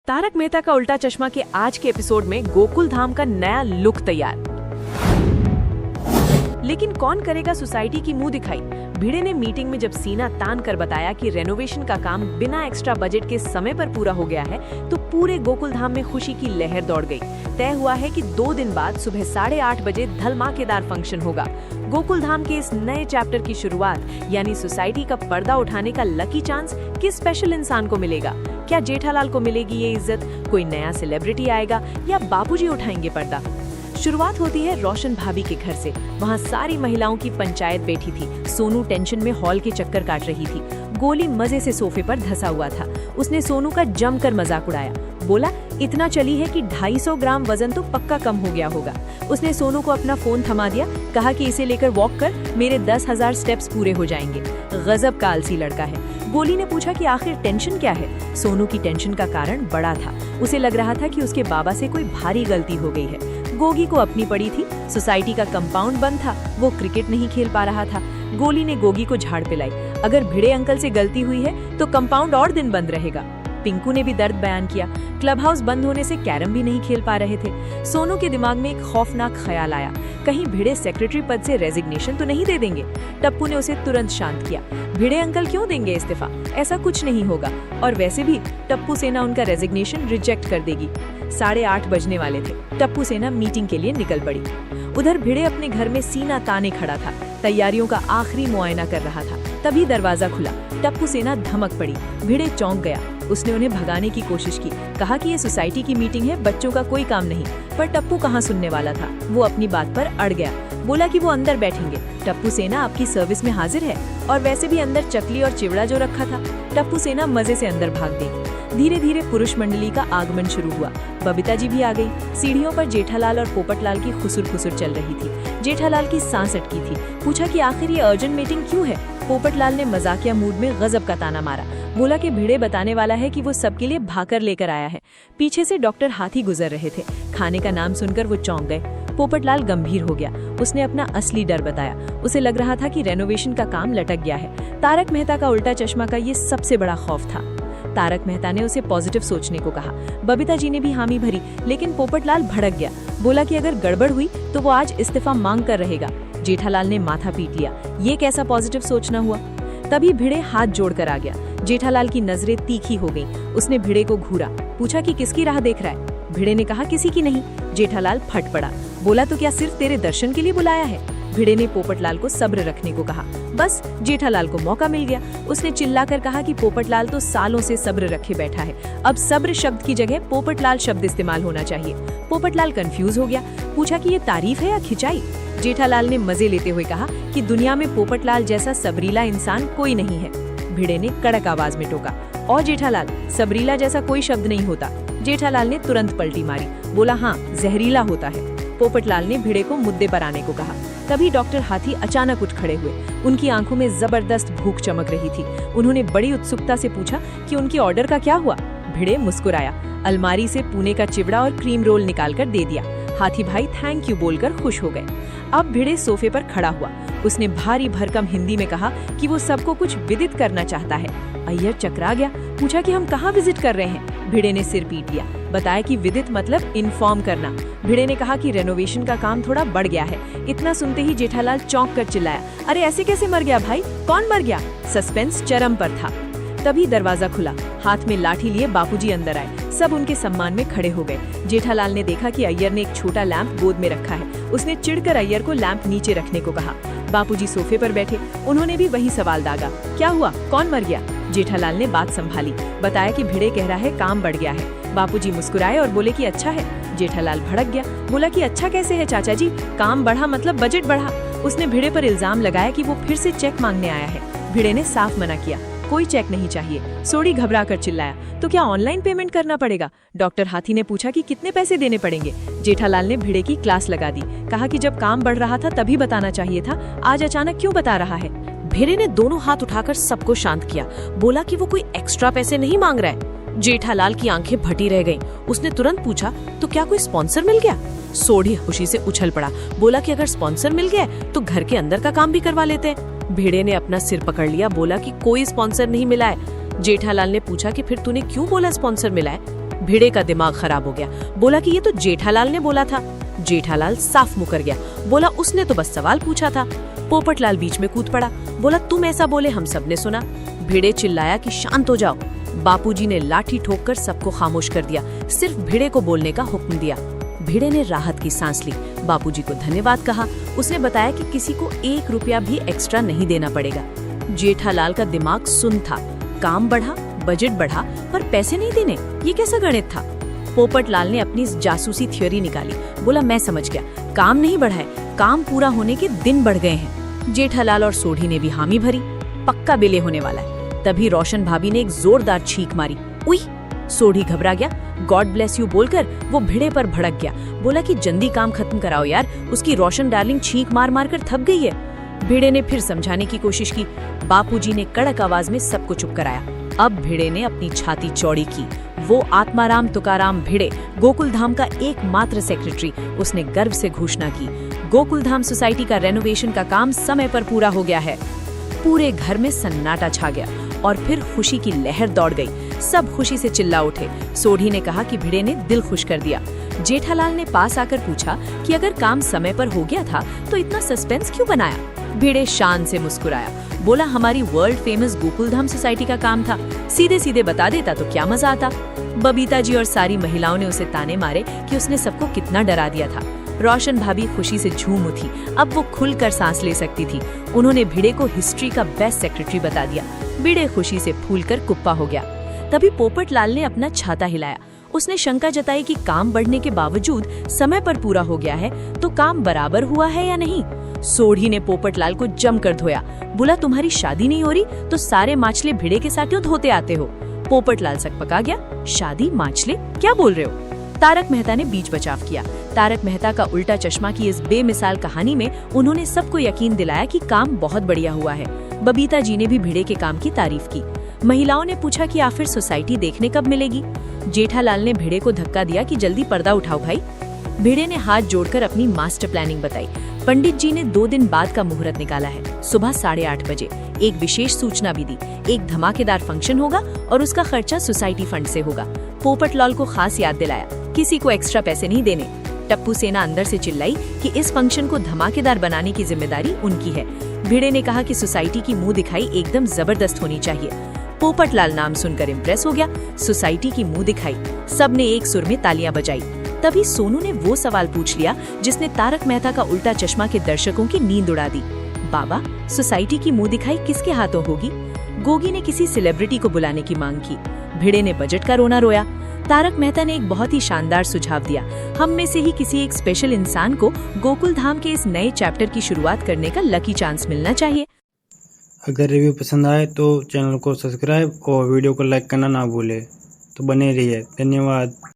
तारक मेहता का उल्टा चश्मा के आज के एपिसोड में गोकुल धाम का नया लुक तैयार। लेकिन कौन करेगा सोसाइटी की मुंह दिखाई। भिड़े ने मीटिंग में जब सीना तान कर बताया कि रेनोवेशन का काम बिना एक्स्ट्रा बजट के समय पर पूरा हो गया है, तो पूरे गोकुल धाम में खुशी की लहर दौड़ गई। तय हुआ है कि 2 दिन बाद सुबह 8:30 बजे धमाकेदार फंक्शन होगा। गोकुल धाम के इस नए चैप्टर की शुरुआत यानी सोसाइटी का पर्दा उठाने का लकी चांस किस स्पेशल इंसान को मिलेगा? क्या जेठालाल को मिलेगी ये इज्जत, कोई नया सेलिब्रिटी आएगा या बाबूजी उठाएंगे पर्दा? शुरुआत होती है रोशन भाभी के घर से। वहाँ सारी महिलाओं की पंचायत बैठी थी। सोनू टेंशन में हॉल के चक्कर काट रही थी। गोली मजे से सोफे पर धंसा हुआ था। उसने सोनू का जमकर मजाक उड़ाया। बोला, इतना चली है कि 250 ग्राम वजन तो पक्का कम हो गया होगा। उसने सोनू को अपना फोन थमा दिया, कहा कि इसे लेकर वॉक कर, मेरे 10,000 स्टेप्स पूरे हो जाएंगे। गजब का आलसी लड़का है। गोली ने पूछा कि आखिर टेंशन क्या है। सोनू की टेंशन का कारण बड़ा था। उसे लग रहा था कि उसके बाबा से कोई भारी गलती हो गई है। गोगी को अपनी पड़ी थी। सोसाइटी का कंपाउंड बंद था, वो क्रिकेट नहीं खेल पा रहा था। गोली ने गोगी को झाड़ पिलाई। अगर भिड़े अंकल से गलती हुई है तो कंपाउंड और दिन बंद रहेगा। पिंकू ने भी दर्द बयान किया। क्लब हाउस बंद होने से कैरम भी नहीं खेल पा रहे थे। सोनू के दिमाग में एक खौफनाक ख्याल आया, कहीं भिड़े सेक्रेटरी पद से रेजिग्नेशन तो नहीं दे देंगे। टप्पू ने उसे तुरंत शांत किया। भिड़े अंकल क्यों देंगे इस्तीफा? ऐसा कुछ नहीं होगा। और वैसे भी टप्पू सेना उनका रेजिग्नेशन रिजेक्ट कर देगी। 8:30 बजने वाले थे। टप्पू सेना मीटिंग के लिए निकल पड़ी। उधर भिड़े अपने घर में सीना ताने खड़ा था, तैयारियों का आखिरी मुआयना कर रहा था। तभी दरवाजा खुला। टप्पू सेना धमक पड़ी। भिड़े चौंक गया। उसने उन्हें भगाने की कोशिश की, कहा कि ये सोसाइटी की मीटिंग है, बच्चों का कोई काम नहीं। पर टप्पू कहाँ सुनने वाला था। वो अपनी बात पर अड़ गया। बोला कि वो अंदर बैठेंगे। टप्पू सेना आपकी सर्विस में हाजिर है। और वैसे भी अंदर चकली और चिवड़ा जो रखा था। टप्पू सेना मजे से अंदर भाग गई। धीरे धीरे पुरुष मंडली का आगमन शुरू हुआ। बबीता जी भी आ गई। सीढ़ियों पर जेठालाल और पोपटलाल की खुसुर खुसुर चल रही थी। जेठालाल की सांस अटकी थी। पूछा कि आखिर ये अर्जेंट मीटिंग क्यों है? पोपटलाल ने मजाकिया मूड में गजब का ताना मारा। बोला कि भिड़े बताने वाला है कि वो सबके लिए भाकर लेकर आया है। पीछे से डॉक्टर हाथी गुजर रहे थे। खाने का नाम सुनकर वो चौंक गए। पोपटलाल गंभीर हो गया। उसने अपना असली डर बताया। उसे लग रहा था कि रेनोवेशन का काम लटक गया है। तारक मेहता का उल्टा चश्मा का ये सबसे बड़ा खौफ था। तारक मेहता ने उसे पॉजिटिव सोचने को कहा। बबीता जी ने भी हामी भरी, लेकिन पोपटलाल भड़क गया। बोला कि अगर गड़बड़ हुई तो वो आज इस्तीफा मांग कर रहेगा। जेठालाल ने माथा पीट लिया। ये कैसा पॉजिटिव सोचना हुआ? तभी भिड़े हाथ जोड़कर आ गया। जेठालाल की नजरें तीखी हो गईं। उसने भिड़े को घूरा। पूछा कि किसकी राह देख रहा है? भिड़े ने कहा, किसी की नहीं। जेठालाल फट पड़ा। बोला, तो क्या सिर्फ तेरे दर्शन के लिए बुलाया है? भिड़े ने पोपटलाल को सब्र रखने को कहा। बस जेठालाल को मौका मिल गया। उसने चिल्लाकर कहा कि पोपटलाल तो सालों से सब्र रखे बैठा है। अब सब्र शब्द की जगह पोपटलाल शब्द इस्तेमाल होना चाहिए। पोपटलाल कंफ्यूज हो गया। पूछा कि ये तारीफ है या खिंचाई? जेठालाल ने मजे लेते हुए कहा कि दुनिया में पोपटलाल जैसा सबरीला इंसान कोई नहीं है। भिड़े ने कड़क आवाज में टोका, और जेठालाल, सबरीला जैसा कोई शब्द नहीं होता। जेठालाल ने तुरंत पलटी मारी। बोला, हाँ, जहरीला होता है। पोपटलाल ने भिड़े को मुद्दे पर आने को कहा। तभी डॉक्टर हाथी अचानक उठ खड़े हुए। उनकी आंखों में जबरदस्त भूख चमक रही थी। उन्होंने बड़ी उत्सुकता से पूछा कि उनके ऑर्डर का क्या हुआ? भिड़े मुस्कुराया। अलमारी से पुणे का चिवड़ा और क्रीम रोल निकालकर दे दिया। हाथी भाई थैंक यू बोलकर खुश हो गए। अब भिड़े सोफे पर खड़ा हुआ। उसने भारी भरकम हिंदी में कहा कि वो सबको कुछ विदित करना चाहता है। अय्यर चकरा गया। पूछा कि हम कहाँ विजिट कर रहे हैं? भिड़े ने सिर पीट लिया। बताया कि विदित मतलब इन्फॉर्म करना। भिड़े ने कहा कि रेनोवेशन का काम थोड़ा बढ़ गया है। इतना सुनते ही जेठालाल चौंक कर चिल्लाया, अरे ऐसे कैसे मर गया भाई? कौन मर गया? सस्पेंस चरम पर था। तभी दरवाजा खुला। हाथ में लाठी लिए बापूजी अंदर आए। सब उनके सम्मान में खड़े हो गए। जेठालाल ने देखा कि अय्यर ने एक छोटा लैंप गोद में रखा है। उसने चिढ़कर अय्यर को लैंप नीचे रखने को कहा। बापूजी सोफे पर बैठे। उन्होंने भी वही सवाल दागा, क्या हुआ? कौन मर गया? जेठालाल ने बात संभाली। बताया कि भिड़े कह रहा है काम बढ़ गया है। बापूजी मुस्कुराए और बोले कि अच्छा है। जेठालाल भड़क गया। बोला कि अच्छा कैसे है चाचा जी? काम बढ़ा मतलब बजट बढ़ा। उसने भिड़े पर इल्जाम लगाया कि वो फिर से चेक मांगने आया है। भिड़े ने साफ मना किया, कोई चेक नहीं चाहिए। सोडी घबरा कर चिल्लाया, तो क्या ऑनलाइन पेमेंट करना पड़ेगा? डॉक्टर हाथी ने पूछा कि कितने पैसे देने पड़ेंगे? जेठालाल ने भिड़े की क्लास लगा दी। कहा कि जब काम बढ़ रहा था तभी बताना चाहिए था, आज अचानक क्यों बता रहा है? भिड़े ने दोनों हाथ उठाकर सबको शांत किया। बोला कि वो कोई एक्स्ट्रा पैसे नहीं मांग रहा है। जेठालाल की आंखें भटी रह गईं। उसने तुरंत पूछा, तो क्या कोई स्पॉन्सर मिल गया? सोडी खुशी से उछल पड़ा। बोला कि अगर स्पॉन्सर मिल गया तो घर के अंदर का काम भी करवा लेते हैं। भिड़े ने अपना सिर पकड़ लिया। बोला कि कोई स्पॉन्सर नहीं मिला है। जेठालाल ने पूछा कि फिर तूने क्यों बोला स्पॉन्सर मिला है? भिड़े का दिमाग खराब हो गया। बोला कि ये तो जेठालाल ने बोला था। जेठालाल साफ मुकर गया। बोला उसने तो बस सवाल पूछा था। पोपटलाल बीच में कूद पड़ा। बोला तुम ऐसा बोले हम सबने सुना। भिड़े चिल्लाया कि शांत हो जाओ। बापूजी ने लाठी ठोककर सबको खामोश कर दिया। सिर्फ भिड़े को बोलने का हुक्म दिया। भिड़े ने राहत की सांस ली। बापूजी को धन्यवाद कहा। उसने बताया कि किसी को 1 रुपया भी एक्स्ट्रा नहीं देना पड़ेगा। जेठालाल का दिमाग सुन्न था। काम बढ़ा, बजट बढ़ा, पर पैसे नहीं देने, ये कैसा गणित था? पोपटलाल ने अपनी जासूसी थ्योरी निकाली। बोला मैं समझ गया, काम नहीं बढ़ा है, काम पूरा होने के दिन बढ़ गए हैं। जेठालाल और सोढ़ी ने भी हामी भरी। पक्का बिले होने वाला है। तभी रोशन भाभी ने एक जोरदार छींक मारी। उई! सोढ़ी घबरा गया। गॉड ब्लेस यू बोलकर वो भिड़े पर भड़क गया। बोला कि जल्दी काम खत्म कराओ यार, उसकी रोशन डार्लिंग छींक मार मार कर थक गई है। भिड़े ने फिर समझाने की कोशिश की। बापूजी ने कड़क आवाज में सबको चुप कराया। अब भिड़े ने अपनी छाती चौड़ी की। वो आत्माराम तुकाराम भिड़े, गोकुलधाम का एकमात्र सेक्रेटरी। उसने गर्व से घोषणा की, गोकुलधाम सोसाइटी का रेनोवेशन का काम समय पर पूरा हो गया है। पूरे घर में सन्नाटा छा गया और फिर खुशी की लहर दौड़ गई। सब खुशी से चिल्ला उठे। सोढ़ी ने कहा कि भिड़े ने दिल खुश कर दिया। जेठालाल ने पास आकर पूछा कि अगर काम समय पर हो गया था तो इतना सस्पेंस क्यों बनाया? भिड़े शान से मुस्कुराया। बोला हमारी वर्ल्ड फेमस गोकुलधाम सोसाइटी का काम था, सीधे सीधे बता देता तो क्या मजा आता। बबीता जी और सारी महिलाओं ने उसे ताने मारे कि उसने सबको कितना डरा दिया था। रोशन भाभी खुशी से झूम उठी। अब वो खुलकर सांस ले सकती थी। उन्होंने भिड़े को हिस्ट्री का बेस्ट सेक्रेटरी बता दिया। भिड़े खुशी से फूलकर कुप्पा हो गया। तभी पोपटलाल ने अपना छाता हिलाया। उसने शंका जताई कि काम बढ़ने के बावजूद समय पर पूरा हो गया है तो काम बराबर हुआ है या नहीं। सोढ़ी ने पोपटलाल को जमकर धोया। बोला तुम्हारी शादी नहीं हो रही तो सारे माछले भिड़े के साथ क्यों धोते आते हो? पोपटलाल सकपका गया। शादी माछले क्या बोल रहे हो? तारक मेहता ने बीच बचाव किया। तारक मेहता का उल्टा चश्मा की इस बेमिसाल कहानी में उन्होंने सबको यकीन दिलाया कि काम बहुत बढ़िया हुआ है। बबीता जी ने भी भिड़े के काम की तारीफ की। महिलाओं ने पूछा कि आखिर सोसाइटी देखने कब मिलेगी। जेठालाल ने भिड़े को धक्का दिया कि जल्दी पर्दा उठाओ भाई। भिड़े ने हाथ जोड़कर अपनी मास्टर प्लानिंग बताई। पंडित जी ने 2 दिन बाद का मुहूर्त निकाला है। सुबह 8:30 बजे एक विशेष सूचना भी दी। एक धमाकेदार फंक्शन होगा और उसका खर्चा सोसाइटी फंड से होगा। पोपटलाल को खास याद दिलाया, किसी को एक्स्ट्रा पैसे नहीं देने। टप्पू सेना अंदर से चिल्लाई कि इस फंक्शन को धमाकेदार बनाने की जिम्मेदारी उनकी है। भिड़े ने कहा कि सोसाइटी की मुंह दिखाई एकदम जबरदस्त होनी चाहिए। पोपटलाल नाम सुनकर इम्प्रेस हो गया। सोसाइटी की मुंह दिखाई। सबने एक सुर में तालियां बजाई। तभी सोनू ने वो सवाल पूछ लिया जिसने तारक मेहता का उल्टा चश्मा के दर्शकों की नींद उड़ा दी। बाबा, सोसाइटी की मुंह दिखाई किसके हाथों होगी? गोगी ने किसी सेलिब्रिटी को बुलाने की मांग की। भिड़े ने बजट का रोना रोया। तारक मेहता ने एक बहुत ही शानदार सुझाव दिया, हम में से ही किसी एक स्पेशल इंसान को गोकुलधाम के इस नए चैप्टर की शुरुआत करने का लकी चांस मिलना चाहिए। अगर रिव्यू पसंद आए तो चैनल को सब्सक्राइब और वीडियो को लाइक करना ना भूले। तो बने रहिए। धन्यवाद।